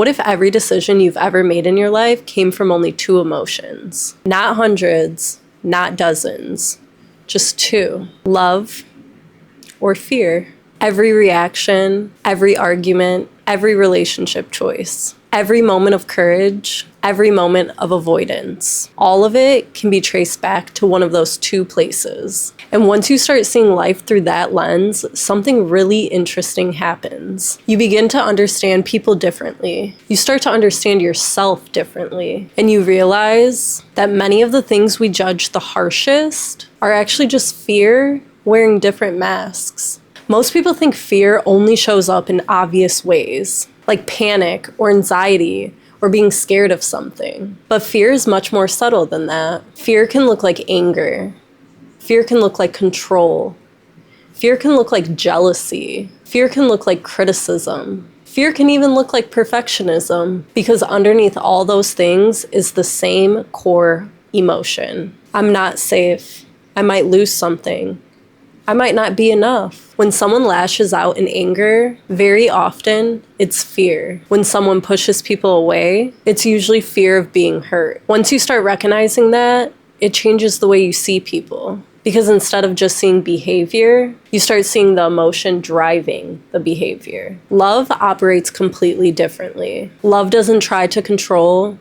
What if every decision you've ever made in your life came from only two emotions? Not hundreds, not dozens, just two. Love or fear. Every reaction, every argument, every relationship choice, every moment of courage, every moment of avoidance, all of it can be traced back to one of those two places. And once you start seeing life through that lens, something really interesting happens. You begin to understand people differently. You start to understand yourself differently. And you realize that many of the things we judge the harshest are actually just fear wearing different masks. Most people think fear only shows up in obvious ways, like panic or anxiety or being scared of something. But fear is much more subtle than that. Fear can look like anger. Fear can look like control. Fear can look like jealousy. Fear can look like criticism. Fear can even look like perfectionism, because underneath all those things is the same core emotion. I'm not safe. I might lose something. I might not be enough. When someone lashes out in anger, very often it's fear. When someone pushes people away, it's usually fear of being hurt. Once you start recognizing that, it changes the way you see people. Because instead of just seeing behavior, you start seeing the emotion driving the behavior. Love operates completely differently. Love doesn't try to control.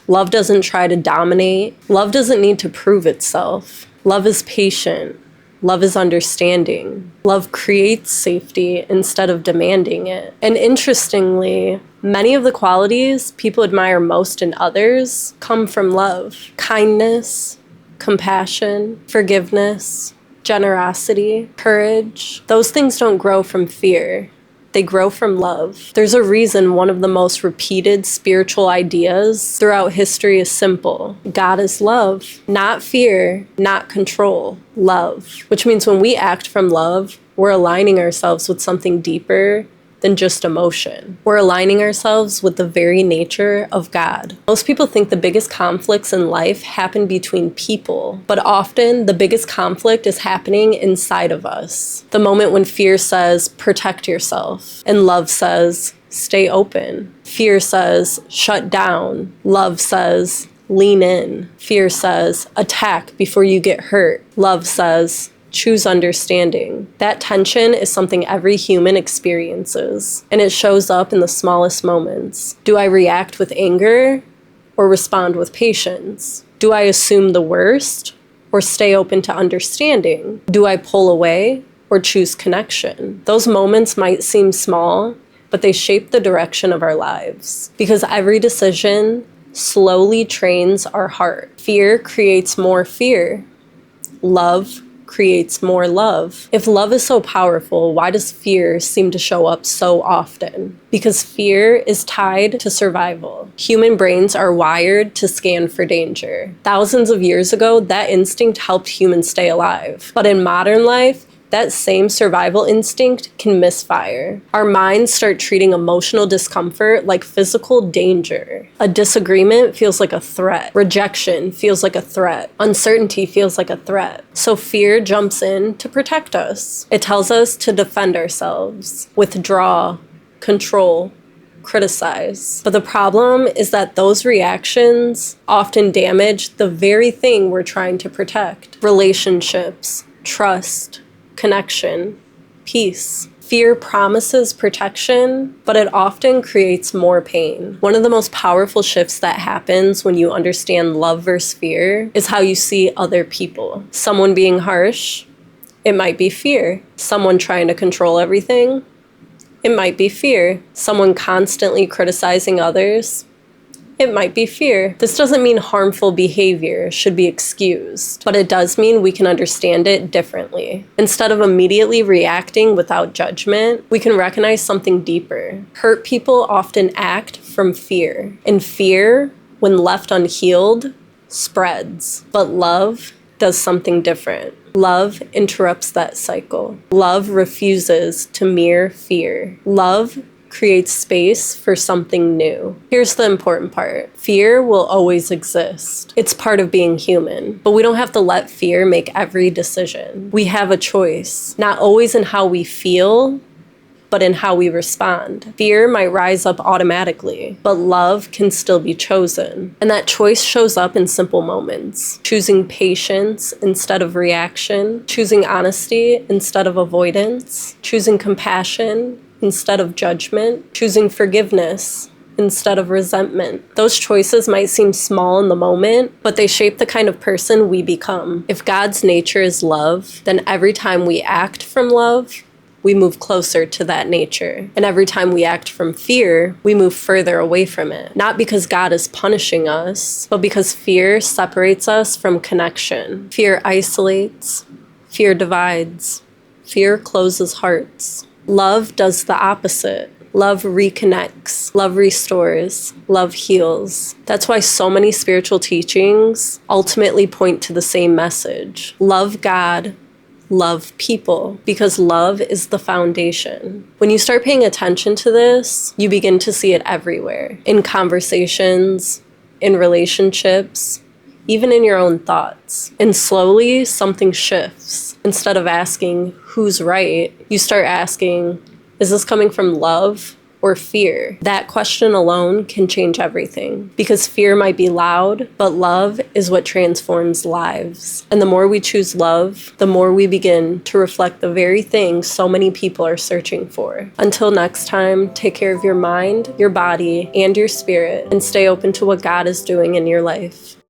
Love doesn't try to dominate. Love doesn't need to prove itself. Love is patient. Love is understanding. Love creates safety instead of demanding it. And interestingly, many of the qualities people admire most in others come from love. Kindness, compassion, forgiveness, generosity, courage. Those things don't grow from fear. They grow from love. There's a reason one of the most repeated spiritual ideas throughout history is simple. God is love, not fear, not control, love. Which means when we act from love, we're aligning ourselves with something deeper than just emotion. We're aligning ourselves with the very nature of God. Most people think the biggest conflicts in life happen between people, but often the biggest conflict is happening inside of us. The moment when fear says, protect yourself, and love says, stay open. Fear says, shut down. Love says, lean in. Fear says, attack before you get hurt. Love says, choose understanding. That tension is something every human experiences, and it shows up in the smallest moments. Do I react with anger or respond with patience? Do I assume the worst or stay open to understanding? Do I pull away or choose connection? Those moments might seem small, but they shape the direction of our lives, because every decision slowly trains our heart. Fear creates more fear. Love creates more love. If love is so powerful, why does fear seem to show up so often? Because fear is tied to survival. Human brains are wired to scan for danger. Thousands of years ago, that instinct helped humans stay alive. But in modern life, that same survival instinct can misfire. Our minds start treating emotional discomfort like physical danger. A disagreement feels like a threat. Rejection feels like a threat. Uncertainty feels like a threat. So fear jumps in to protect us. It tells us to defend ourselves, withdraw, control, criticize. But the problem is that those reactions often damage the very thing we're trying to protect. Relationships, trust, connection, peace. Fear promises protection, but it often creates more pain. One of the most powerful shifts that happens when you understand love versus fear is how you see other people. Someone being harsh, it might be fear. Someone trying to control everything, it might be fear. Someone constantly criticizing others, it might be fear. This doesn't mean harmful behavior should be excused, but it does mean we can understand it differently. Instead of immediately reacting without judgment, we can recognize something deeper. Hurt people often act from fear, and fear, when left unhealed, spreads. But love does something different. Love interrupts that cycle. Love refuses to mirror fear. Love creates space for something new. Here's the important part. Fear will always exist. It's part of being human, but we don't have to let fear make every decision. We have a choice, not always in how we feel, but in how we respond. Fear might rise up automatically, but love can still be chosen. And that choice shows up in simple moments. Choosing patience instead of reaction, choosing honesty instead of avoidance, choosing compassion instead of judgment, choosing forgiveness instead of resentment. Those choices might seem small in the moment, but they shape the kind of person we become. If God's nature is love, then every time we act from love, we move closer to that nature. And every time we act from fear, we move further away from it. Not because God is punishing us, but because fear separates us from connection. Fear isolates, fear divides, fear closes hearts. Love does the opposite. Love reconnects, love restores, love heals. That's why so many spiritual teachings ultimately point to the same message. Love God, love people, because love is the foundation. When you start paying attention to this, you begin to see it everywhere. In conversations, in relationships, even in your own thoughts. And slowly, something shifts. Instead of asking, who's right, you start asking, is this coming from love or fear? That question alone can change everything, because fear might be loud, but love is what transforms lives. And the more we choose love, the more we begin to reflect the very thing so many people are searching for. Until next time, take care of your mind, your body, and your spirit, and stay open to what God is doing in your life.